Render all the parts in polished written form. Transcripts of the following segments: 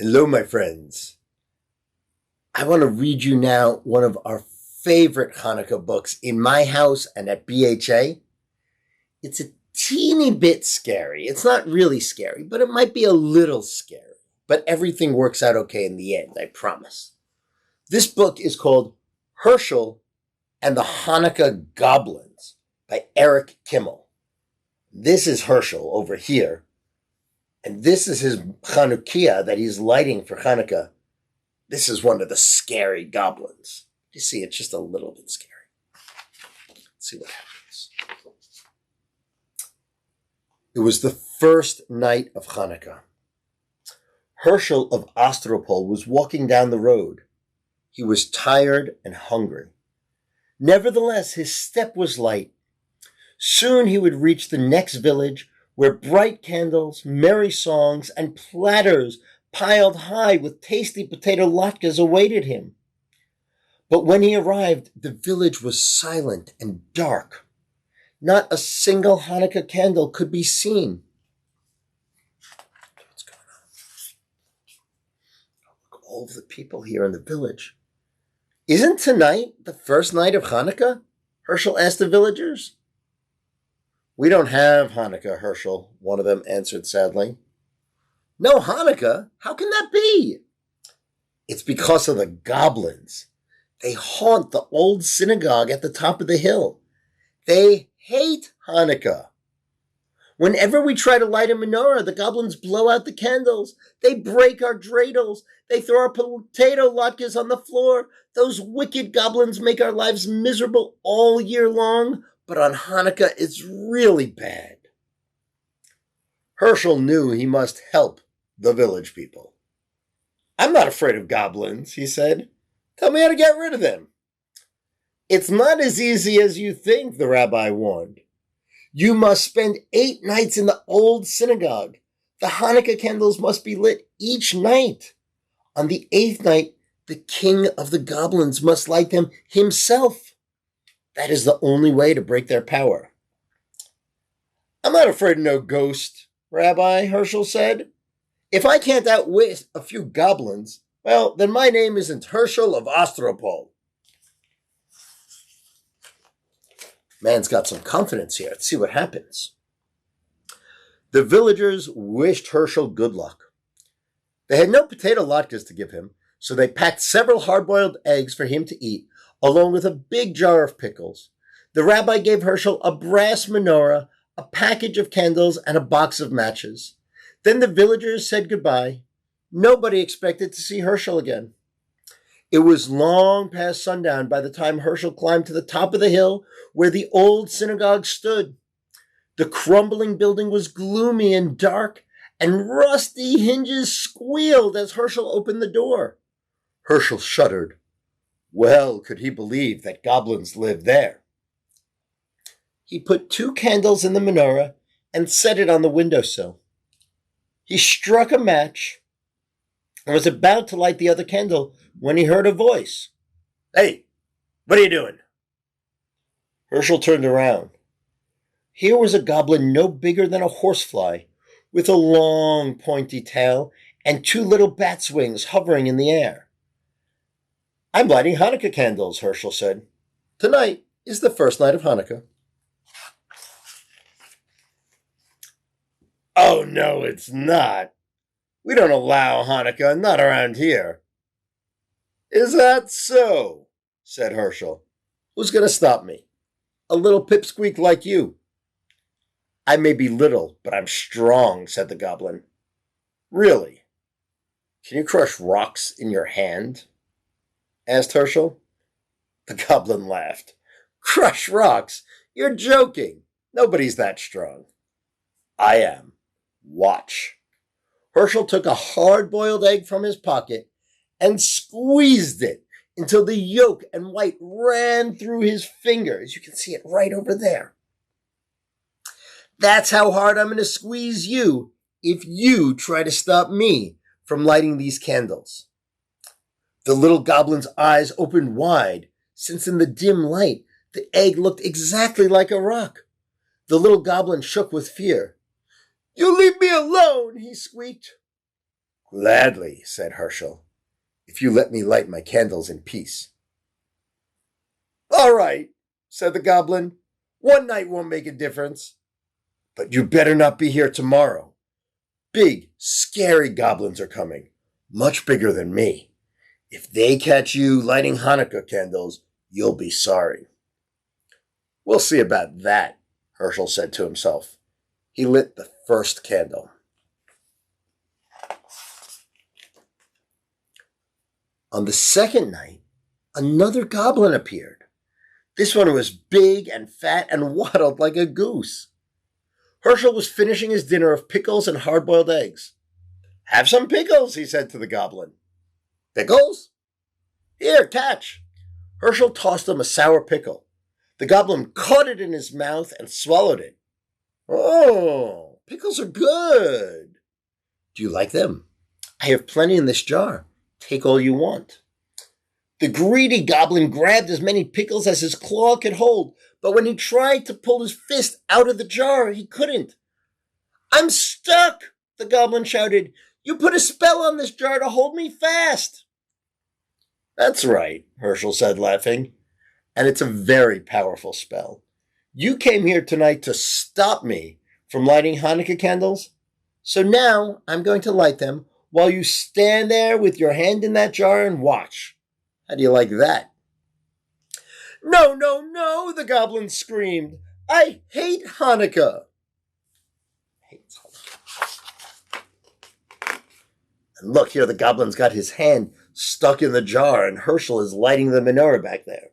Hello, my friends. I want to read you now one of our favorite Hanukkah books in my house and at BHA. It's a teeny bit scary. It's not really scary, but it might be a little scary. But everything works out okay in the end, I promise. This book is called Hershel and the Hanukkah Goblins by Eric Kimmel. This is Hershel over here. And this is his Hanukkah that he's lighting for Hanukkah. This is one of the scary goblins. You see, it's just a little bit scary. Let's see what happens. It was the first night of Hanukkah. Hershel of Ostropol was walking down the road. He was tired and hungry. Nevertheless, his step was light. Soon he would reach the next village where bright candles, merry songs, and platters piled high with tasty potato latkes awaited him. But when he arrived, the village was silent and dark. Not a single Hanukkah candle could be seen. What's going on? Look, all of the people here in the village. Isn't tonight the first night of Hanukkah? Hershel asked the villagers. We don't have Hanukkah, Hershel, one of them answered sadly. No Hanukkah? How can that be? It's because of the goblins. They haunt the old synagogue at the top of the hill. They hate Hanukkah. Whenever we try to light a menorah, the goblins blow out the candles. They break our dreidels. They throw our potato latkes on the floor. Those wicked goblins make our lives miserable all year long. But on Hanukkah, it's really bad. Hershel knew he must help the village people. I'm not afraid of goblins, he said. Tell me how to get rid of them. It's not as easy as you think, the rabbi warned. You must spend 8 nights in the old synagogue. The Hanukkah candles must be lit each night. On the 8th night, the king of the goblins must light them himself. That is the only way to break their power. I'm not afraid of no ghost, Rabbi, Hershel said. If I can't outwit a few goblins, well, then my name isn't Hershel of Ostropol. Man's got some confidence here. Let's see what happens. The villagers wished Hershel good luck. They had no potato latkes to give him, so they packed several hard-boiled eggs for him to eat, along with a big jar of pickles. The rabbi gave Hershel a brass menorah, a package of candles, and a box of matches. Then the villagers said goodbye. Nobody expected to see Hershel again. It was long past sundown by the time Hershel climbed to the top of the hill where the old synagogue stood. The crumbling building was gloomy and dark, and rusty hinges squealed as Hershel opened the door. Hershel shuddered. Well, could he believe that goblins lived there? He put 2 candles in the menorah and set it on the windowsill. He struck a match and was about to light the other candle when he heard a voice. Hey, what are you doing? Hershel turned around. Here was a goblin no bigger than a horsefly, with a long pointy tail and 2 little bat's wings hovering in the air. I'm lighting Hanukkah candles, Hershel said. Tonight is the first night of Hanukkah. Oh, no, it's not. We don't allow Hanukkah, not around here. Is that so? Said Hershel. Who's going to stop me? A little pipsqueak like you. I may be little, but I'm strong, said the goblin. Really? Can you crush rocks in your hand? Asked Hershel. The goblin laughed. Crush rocks? You're joking. Nobody's that strong. I am. Watch. Hershel took a hard-boiled egg from his pocket and squeezed it until the yolk and white ran through his fingers. You can see it right over there. That's how hard I'm going to squeeze you if you try to stop me from lighting these candles. The little goblin's eyes opened wide, since in the dim light, the egg looked exactly like a rock. The little goblin shook with fear. You leave me alone, he squeaked. Gladly, said Hershel, if you let me light my candles in peace. All right, said the goblin. One night won't make a difference. But you better not be here tomorrow. Big, scary goblins are coming, much bigger than me. If they catch you lighting Hanukkah candles, you'll be sorry. We'll see about that, Hershel said to himself. He lit the first candle. On the second night, another goblin appeared. This one was big and fat and waddled like a goose. Hershel was finishing his dinner of pickles and hard-boiled eggs. Have some pickles, he said to the goblin. Pickles? Here, catch. Hershel tossed him a sour pickle. The goblin caught it in his mouth and swallowed it. Oh, pickles are good. Do you like them? I have plenty in this jar. Take all you want. The greedy goblin grabbed as many pickles as his claw could hold, but when he tried to pull his fist out of the jar, he couldn't. I'm stuck, the goblin shouted. You put a spell on this jar to hold me fast. That's right, Hershel said, laughing. And it's a very powerful spell. You came here tonight to stop me from lighting Hanukkah candles, so now I'm going to light them while you stand there with your hand in that jar and watch. How do you like that? No, no, no, the goblin screamed. I hate Hanukkah. And look, here the goblin's got his hand stuck in the jar, and Hershel is lighting the menorah back there.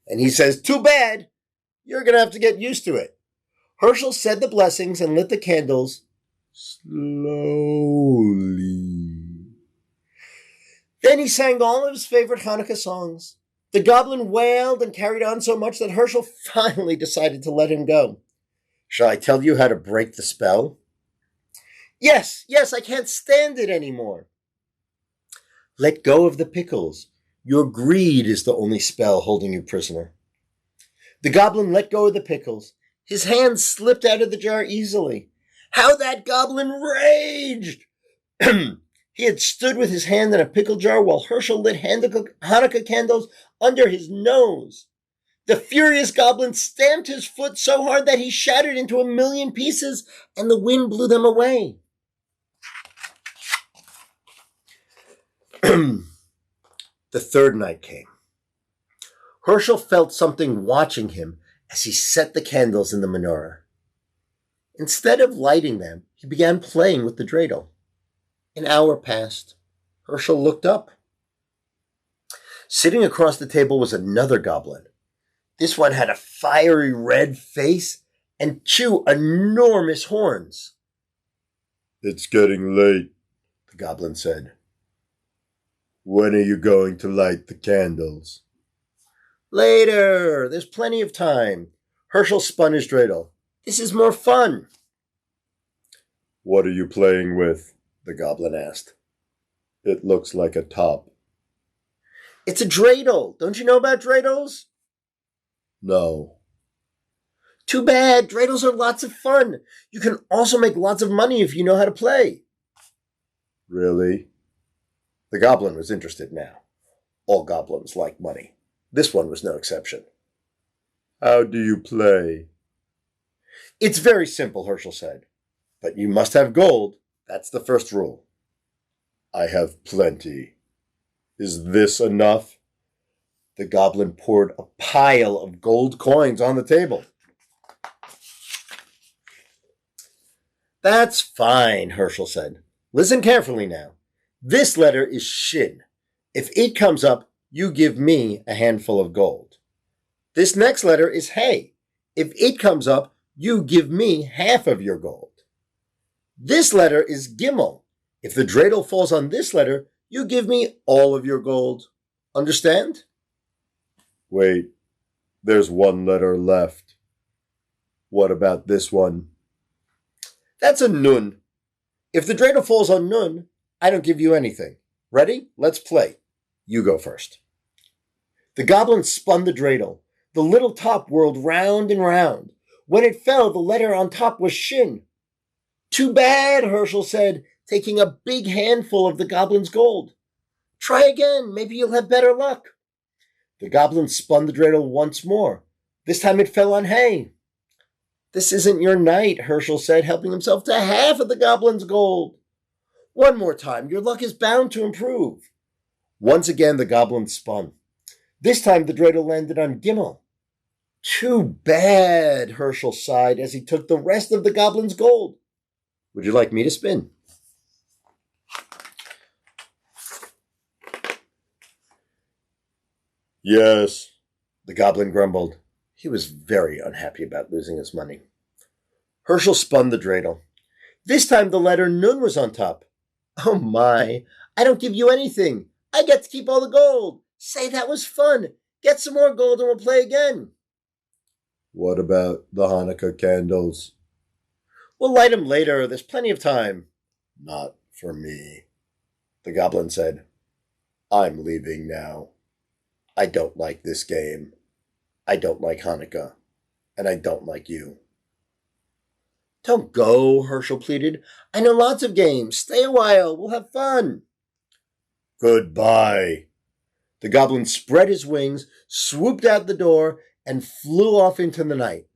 And he says, too bad. You're going to have to get used to it. Hershel said the blessings and lit the candles slowly. Then he sang all of his favorite Hanukkah songs. The goblin wailed and carried on so much that Hershel finally decided to let him go. Shall I tell you how to break the spell? Yes, I can't stand it anymore. Let go of the pickles. Your greed is the only spell holding you prisoner. The goblin let go of the pickles. His hand slipped out of the jar easily. How that goblin raged! He had stood with his hand in a pickle jar while Hershel lit Hanukkah candles under his nose. The furious goblin stamped his foot so hard that he shattered into 1,000,000 pieces, and the wind blew them away. The third night came. Hershel felt something watching him as he set the candles in the menorah. Instead of lighting them, he began playing with the dreidel. An hour passed. Hershel looked up. Sitting across the table was another goblin. This one had a fiery red face and two enormous horns. It's getting late, the goblin said. When are you going to light the candles? Later. There's plenty of time. Hershel spun his dreidel. This is more fun. What are you playing with? The goblin asked. It looks like a top. It's a dreidel. Don't you know about dreidels? No. Too bad. Dreidels are lots of fun. You can also make lots of money if you know how to play. Really? The goblin was interested now. All goblins like money. This one was no exception. How do you play? It's very simple, Hershel said. But you must have gold. That's the first rule. I have plenty. Is this enough? The goblin poured a pile of gold coins on the table. That's fine, Hershel said. Listen carefully now. This letter is Shin. If it comes up, you give me a handful of gold. This next letter is Hey. If it comes up, you give me half of your gold. This letter is Gimel. If the dreidel falls on this letter, you give me all of your gold. Understand? Wait, there's one letter left. What about this one? That's a Nun. If the dreidel falls on Nun, I don't give you anything. Ready? Let's play. You go first. The goblin spun the dreidel. The little top whirled round and round. When it fell, the letter on top was Shin. Too bad, Hershel said. taking a big handful of the goblin's gold. Try again. Maybe you'll have better luck. The goblin spun the dreidel once more. This time it fell on hay. This isn't your night, Hershel said, helping himself to half of the goblin's gold. One more time. Your luck is bound to improve. Once again, the goblin spun. This time the dreidel landed on Gimel. Too bad, Hershel sighed as he took the rest of the goblin's gold. Would you like me to spin? Yes, the goblin grumbled. He was very unhappy about losing his money. Hershel spun the dreidel. This time the letter Nun was on top. Oh my, I don't give you anything. I get to keep all the gold. Say, that was fun. Get some more gold and we'll play again. What about the Hanukkah candles? We'll light them later. There's plenty of time. Not for me, the goblin said. I'm leaving now. I don't like this game. I don't like Hanukkah. And I don't like you. Don't go, Hershel pleaded. I know lots of games. Stay a while. We'll have fun. Goodbye. The goblin spread his wings, swooped out the door, and flew off into the night.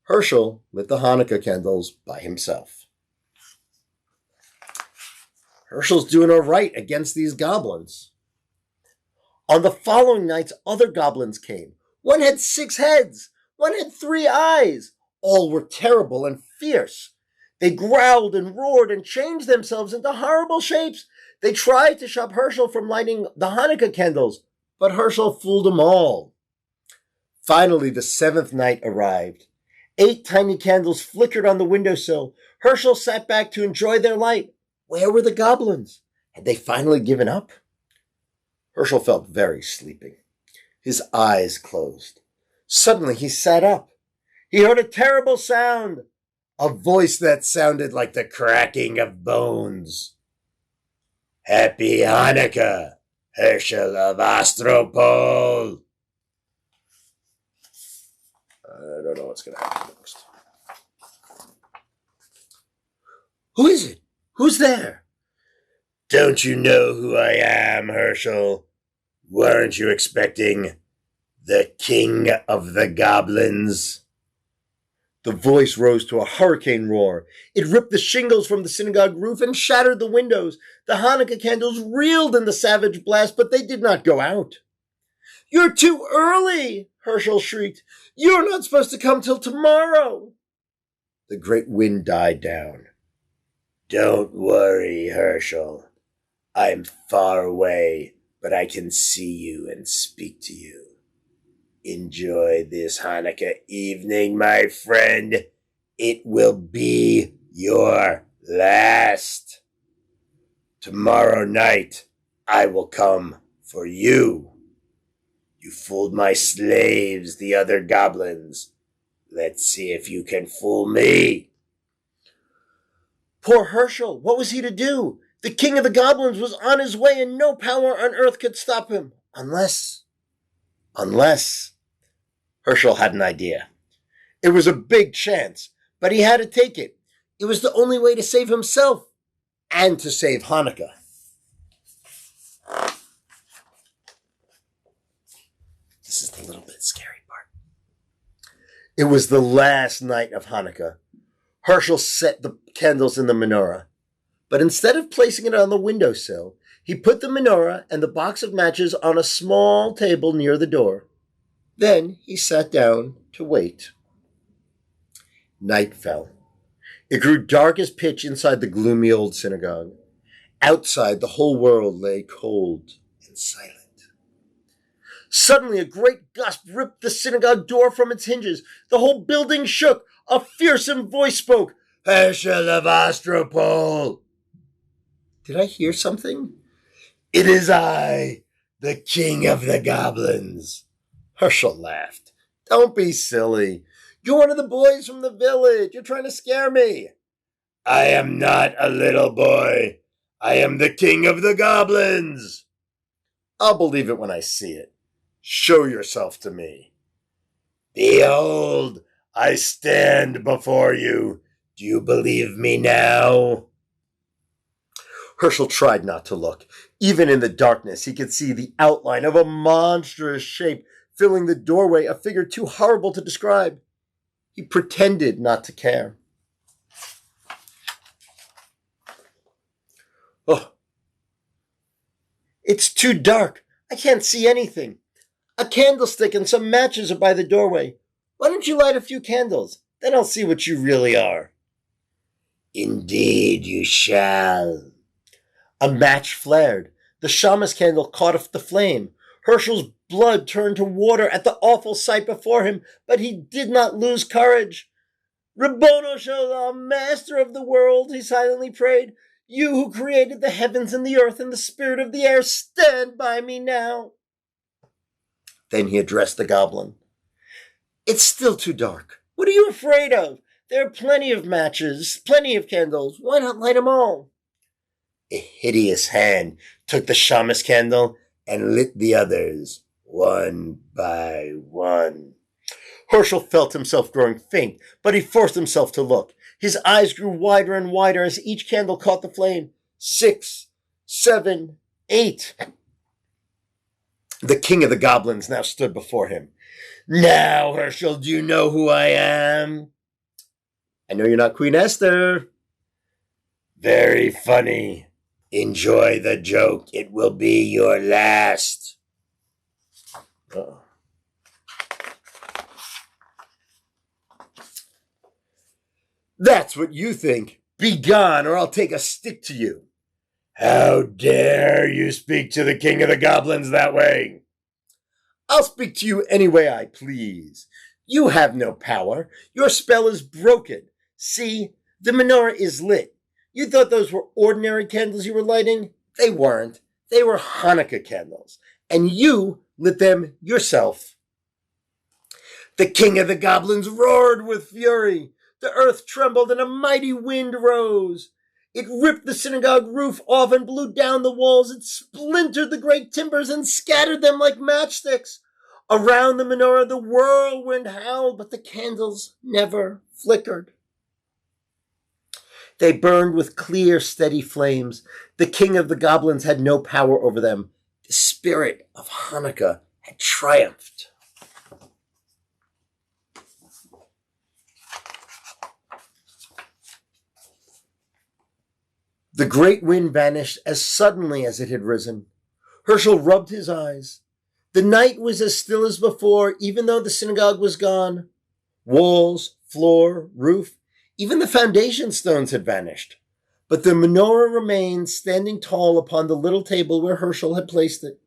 Hershel lit the Hanukkah candles by himself. Hershel's doing all right against these goblins. On the following nights, other goblins came. One had 6 heads. One had 3 eyes. All were terrible and fierce. They growled and roared and changed themselves into horrible shapes. They tried to stop Hershel from lighting the Hanukkah candles, but Hershel fooled them all. Finally, the 7th night arrived. 8 tiny candles flickered on the windowsill. Hershel sat back to enjoy their light. Where were the goblins? Had they finally given up? Hershel felt very sleepy. His eyes closed. Suddenly he sat up. He heard a terrible sound, a voice that sounded like the cracking of bones. Happy Hanukkah, Hershel of Astropol. I don't know what's going to happen next. Who is it? Who's there? Don't you know who I am, Hershel? Weren't you expecting the king of the goblins? The voice rose to a hurricane roar. It ripped the shingles from the synagogue roof and shattered the windows. The Hanukkah candles reeled in the savage blast, but they did not go out. You're too early, Hershel shrieked. You're not supposed to come till tomorrow. The great wind died down. Don't worry, Hershel. I'm far away, but I can see you and speak to you. Enjoy this Hanukkah evening, my friend. It will be your last. Tomorrow night, I will come for you. You fooled my slaves, the other goblins. Let's see if you can fool me. Poor Hershel, what was he to do? The king of the goblins was on his way and no power on earth could stop him. Unless... Hershel had an idea. It was a big chance, but he had to take it. It was the only way to save himself and to save Hanukkah. This is the little bit scary part. It was the last night of Hanukkah. Hershel set the candles in the menorah, but instead of placing it on the windowsill, he put the menorah and the box of matches on a small table near the door. Then he sat down to wait. Night fell. It grew dark as pitch inside the gloomy old synagogue. Outside, the whole world lay cold and silent. Suddenly, a great gust ripped the synagogue door from its hinges. The whole building shook. A fearsome voice spoke. Hershel of Astropol. Did I hear something? It is I, the king of the goblins. Hershel laughed. Don't be silly. You're one of the boys from the village. You're trying to scare me. I am not a little boy. I am the king of the goblins. I'll believe it when I see it. Show yourself to me. Behold, I stand before you. Do you believe me now? Hershel tried not to look. Even in the darkness, he could see the outline of a monstrous shape filling the doorway, a figure too horrible to describe. He pretended not to care. Oh, it's too dark. I can't see anything. A candlestick and some matches are by the doorway. Why don't you light a few candles? Then I'll see what you really are. Indeed you shall. A match flared. The shamus candle caught the flame. Hershel's blood turned to water at the awful sight before him, but he did not lose courage. Ribbono Shalom, master of the world, he silently prayed, you who created the heavens and the earth and the spirit of the air, stand by me now. Then he addressed the goblin. It's still too dark. What are you afraid of? There are plenty of matches, plenty of candles. Why not light them all? A hideous hand took the shamus candle and lit the others, one by one. Hershel felt himself growing faint, but he forced himself to look. His eyes grew wider and wider as each candle caught the flame. 6, 7, 8. The king of the goblins now stood before him. Now, Hershel, do you know who I am? I know you're not Queen Esther. Very funny. Enjoy the joke. It will be your last. Uh-oh. That's what you think. Be gone, or I'll take a stick to you. How dare you speak to the king of the goblins that way? I'll speak to you any way I please. You have no power. Your spell is broken. See, the menorah is lit. You thought those were ordinary candles you were lighting? They weren't. They were Hanukkah candles. And you lit them yourself. The king of the goblins roared with fury. The earth trembled and a mighty wind rose. It ripped the synagogue roof off and blew down the walls. It splintered the great timbers and scattered them like matchsticks. Around the menorah, the whirlwind howled, but the candles never flickered. They burned with clear, steady flames. The king of the goblins had no power over them. The spirit of Hanukkah had triumphed. The great wind vanished as suddenly as it had risen. Hershel rubbed his eyes. The night was as still as before, even though the synagogue was gone. Walls, floor, roof, even the foundation stones had vanished. But the menorah remained standing tall upon the little table where Hershel had placed it.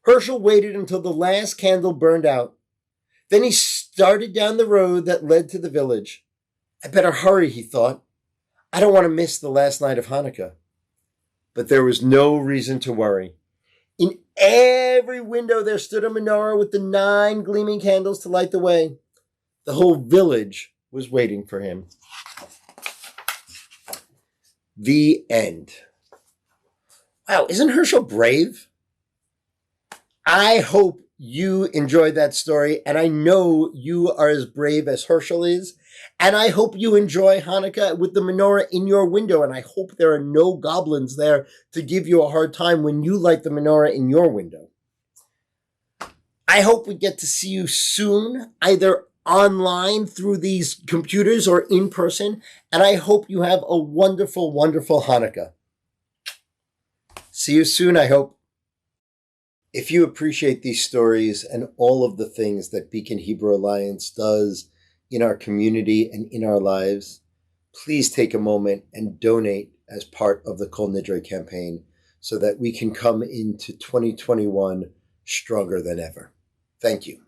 Hershel waited until the last candle burned out. Then he started down the road that led to the village. I better hurry, he thought. I don't want to miss the last night of Hanukkah. But there was no reason to worry. In every window there stood a menorah with the 9 gleaming candles to light the way. The whole village was waiting for him. The end. Wow, isn't Hershel brave? I hope you enjoyed that story, and I know you are as brave as Hershel is. And I hope you enjoy Hanukkah with the menorah in your window. And I hope there are no goblins there to give you a hard time when you light the menorah in your window. I hope we get to see you soon, either online through these computers or in person. And I hope you have a wonderful, wonderful Hanukkah. See you soon, I hope. If you appreciate these stories and all of the things that Beacon Hebrew Alliance does in our community and in our lives, please take a moment and donate as part of the Kol Nidre campaign so that we can come into 2021 stronger than ever. Thank you.